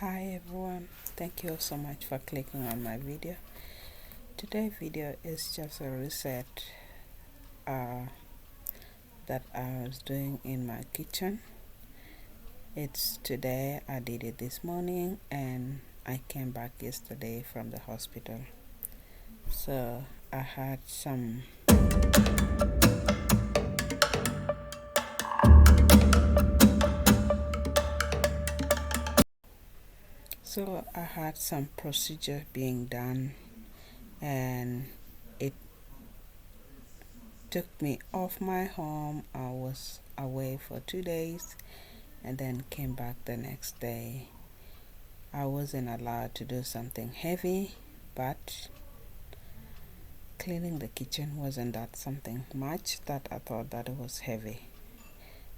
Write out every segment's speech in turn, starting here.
Hi everyone, thank you so much for clicking on my video. Today's video is just a reset that I was doing in my kitchen. It's today, I did it this morning and I came back yesterday from the hospital. So I had some procedure being done, and it took me off my home. I was away for 2 days and then came back the next day. I wasn't allowed to do something heavy, but cleaning the kitchen wasn't that something much that I thought that it was heavy.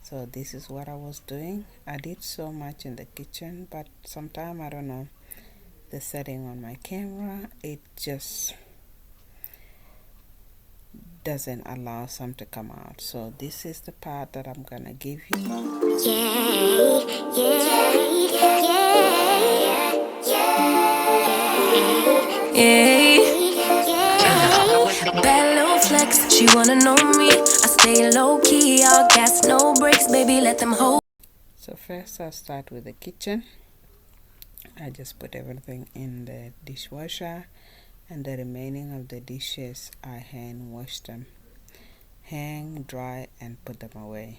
So this is what I was doing. I did so much in the kitchen, but sometimes I don't know, the setting on my camera, it just doesn't allow some to come out. So this is the part that I'm gonna give you. Bad little flex, she wanna know me. I stay low key, all gas, no brakes, baby, let them hold. So first I'll start with the kitchen. I just put everything in the dishwasher, and the remaining of the dishes I hand wash them, hang, dry, and put them away.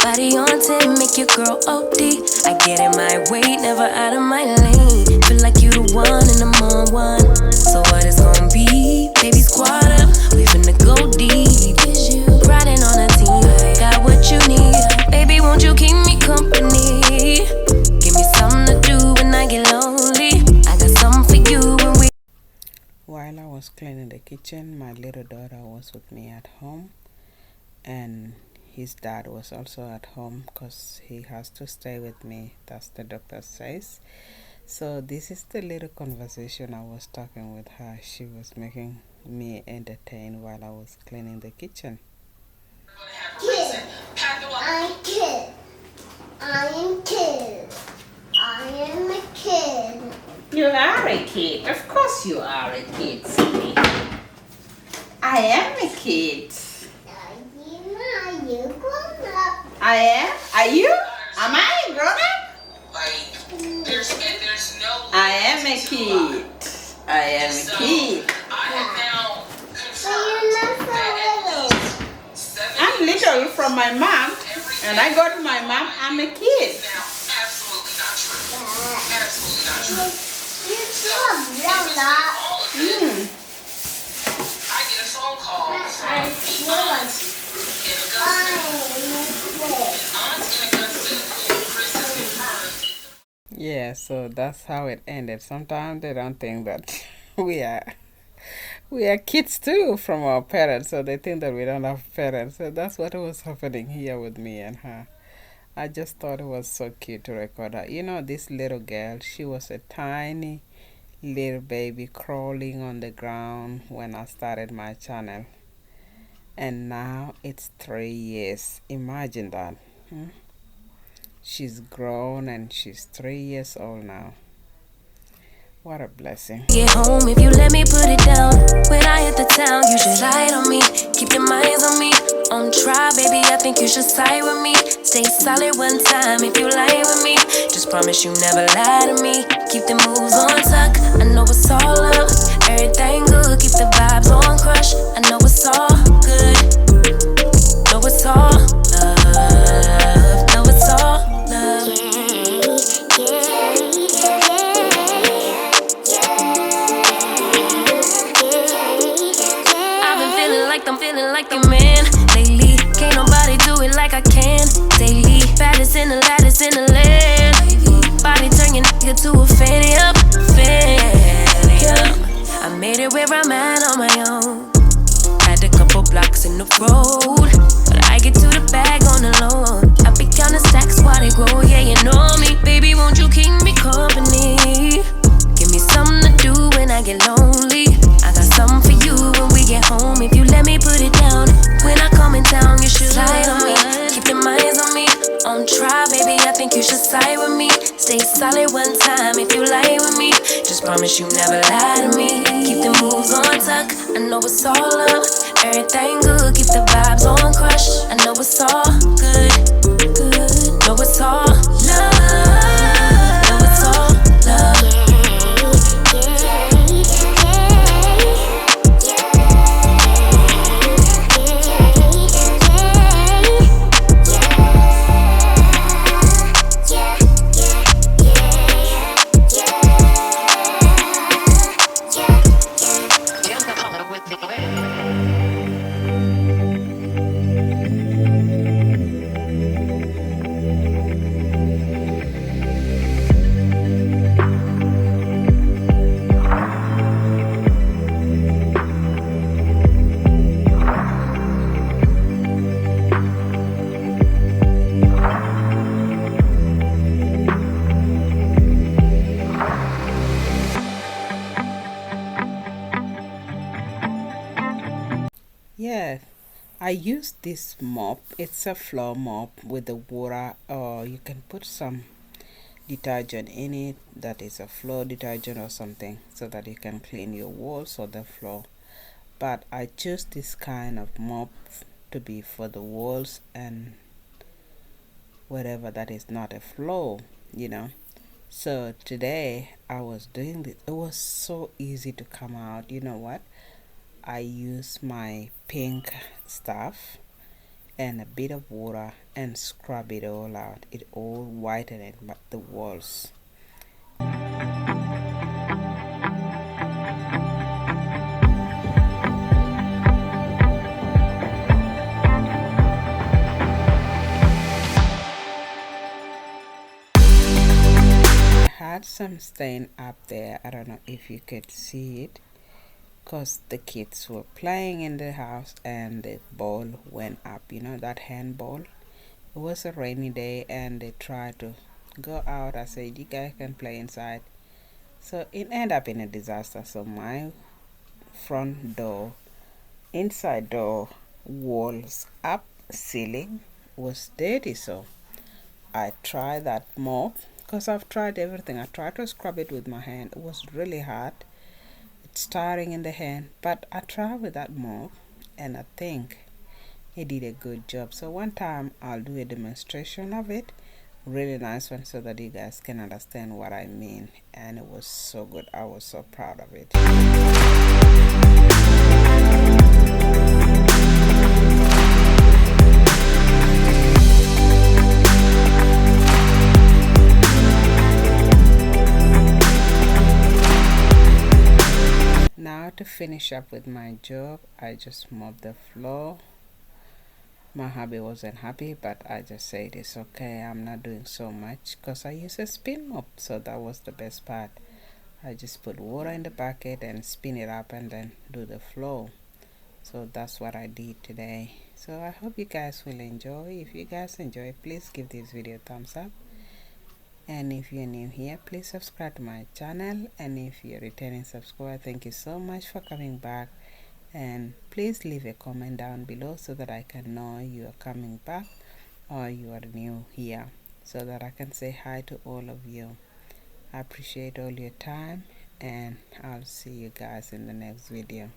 Body on 10, make your girl OD. I get in my way, never out of my lane. Feel like you the one and I'm on one. So what it's gonna be? Baby, squad up, we finna go deep. Riding on a team, got what you need. Baby, won't you keep me company? Give me something to do when I get lonely. I got something for you when we. While I was cleaning the kitchen, my little daughter was with me at home, and his dad was also at home because he has to stay with me. That's the doctor says. So this is the little conversation I was talking with her. She was making me entertained while I was cleaning the kitchen. Kid. I'm kid. I am kid. I am a kid. You are a kid. Of course you are a kid, Sydney. I am a kid. Are you grown up? I am? Are you? Am I a grown up? There's no. I am a kid. I am a kid. I have now But you're not confirmed so little. I'm little from my mom, and I go to my mom, I'm a kid. now absolutely not true. Absolutely not true. You're still grown up. All of it. I get a phone call from the aunt in Augusta, who Chris has confirmed. Yeah, so that's how it ended. Sometimes they don't think that we are kids too from our parents, so they think that we don't have parents. So that's what was happening here with me and her. I just thought it was so cute to record her. You know, this little girl, she was a tiny little baby crawling on the ground when I started my channel, and now it's 3 years. Imagine that. She's grown and she's 3 years old now. What a blessing. Get home if you let me put it down. When I hit the town, you should slide on me. Keep your minds on me. On try, baby, I think you should side with me. Stay solid one time if you lie with me. Just promise you never lie to me. Keep the moves on tuck. I know it's all love. Everything good. Keep the vibes on crush. I know it's all good. Know it's all love. Know it's all love. I'm feeling like the man lately. Can't nobody do it like I can. Daily, baddest in the lattice in the land. Body turn your nigga to a fanny up, fanny up. I made it where I'm at on my own. Had a couple blocks in the road, but I get to the bag on the low. I be counting stacks while they grow. Yeah, you know me, baby. Won't you keep me company? Give me something to do when I get lonely. I got something for you when we get home. If you let me put it down. When I come in town, you should slide on me. Keep your minds on me. On try, baby, I think you should side with me. Stay solid one time if you lie with me. Just promise you never lie to me. Keep the moves on tuck. I know it's all love. Everything good. Keep the vibes on crush. I know it's all good. Good. Know it's all love. Know it's all love. Yeah, I use this mop. It's a floor mop with the water, or you can put some detergent in it, that is a floor detergent or something, so that you can clean your walls or the floor. But I choose this kind of mop to be for the walls and whatever that is not a floor, you know. So today I was doing this. It was so easy to come out. You know what? I use my pink stuff and a bit of water and scrub it all out. It all whitened it, but the walls. I had some stain up there. I don't know if you could see it, because the kids were playing in the house and the ball went up, you know, that handball. It was a rainy day and they tried to go out. I said, you guys can play inside. So it ended up in a disaster. So my front door, inside door, walls up, ceiling was dirty. So I tried that mop, because I've tried everything. I tried to scrub it with my hand. It was really hard. It's tiring in the hand, but I tried with that mop and I think it did a good job. So one time I'll do a demonstration of it, really nice one, so that you guys can understand what I mean. And it was so good. I was so proud of it. Now to finish up with my job, I just mopped the floor. My hubby wasn't happy, but I just said it's okay. I'm not doing so much because I use a spin mop, so that was the best part. I just put water in the bucket and spin it up and then do the floor. So that's what I did today. So I hope you guys will enjoy. If you guys enjoy, please give this video a thumbs up. And if you're new here, please subscribe to my channel. And if you're a returning subscriber, thank you so much for coming back. And please leave a comment down below so that I can know you are coming back or you are new here, so that I can say hi to all of you. I appreciate all your time, and I'll see you guys in the next video.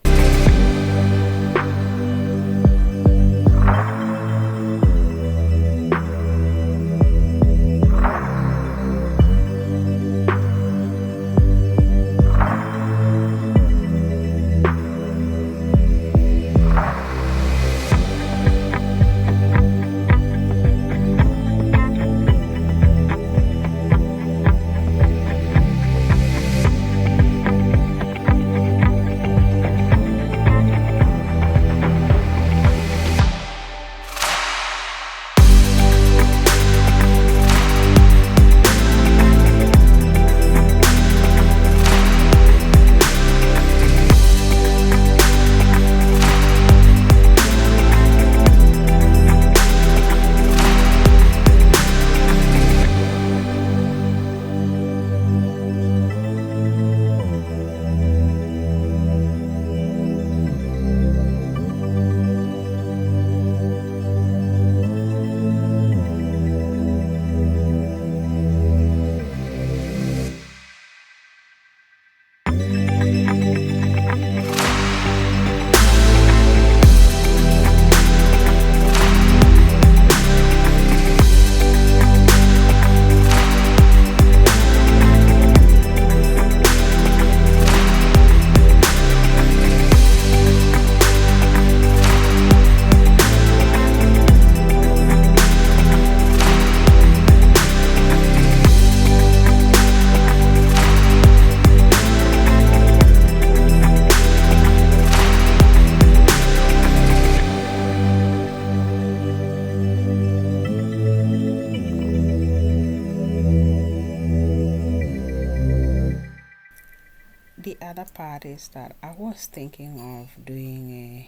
the other part is that I was thinking of doing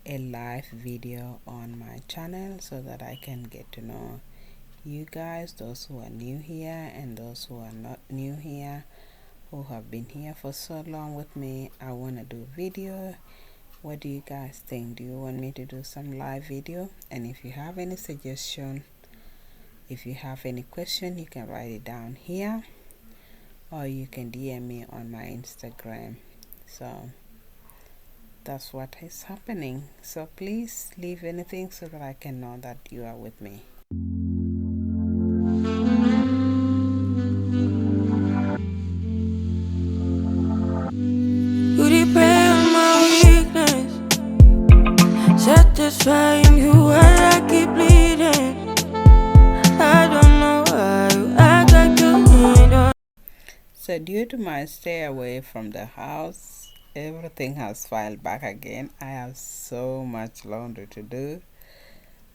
a live video on my channel so that I can get to know you guys, those who are new here and those who are not new here, who have been here for so long with me. I want to do video. What do you guys think? Do you want me to do some live video? And if you have any suggestion, if you have any question, you can write it down here, or you can DM me on my Instagram. So that's what is happening. So please leave anything so that I can know that you are with me. Satisfying you while I keep bleeding. I don't know why you act like you need. So due to my stay away from the house, everything has filed back again. I have so much laundry to do,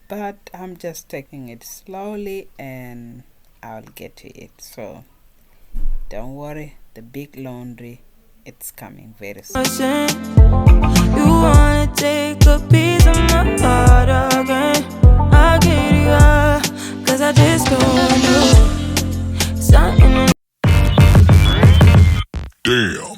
but I'm just taking it slowly and I'll get to it. So don't worry, the big laundry, it's coming very soon. You wanna take a piece of my heart again? I'll get you up, 'cause I just don't know something. Damn.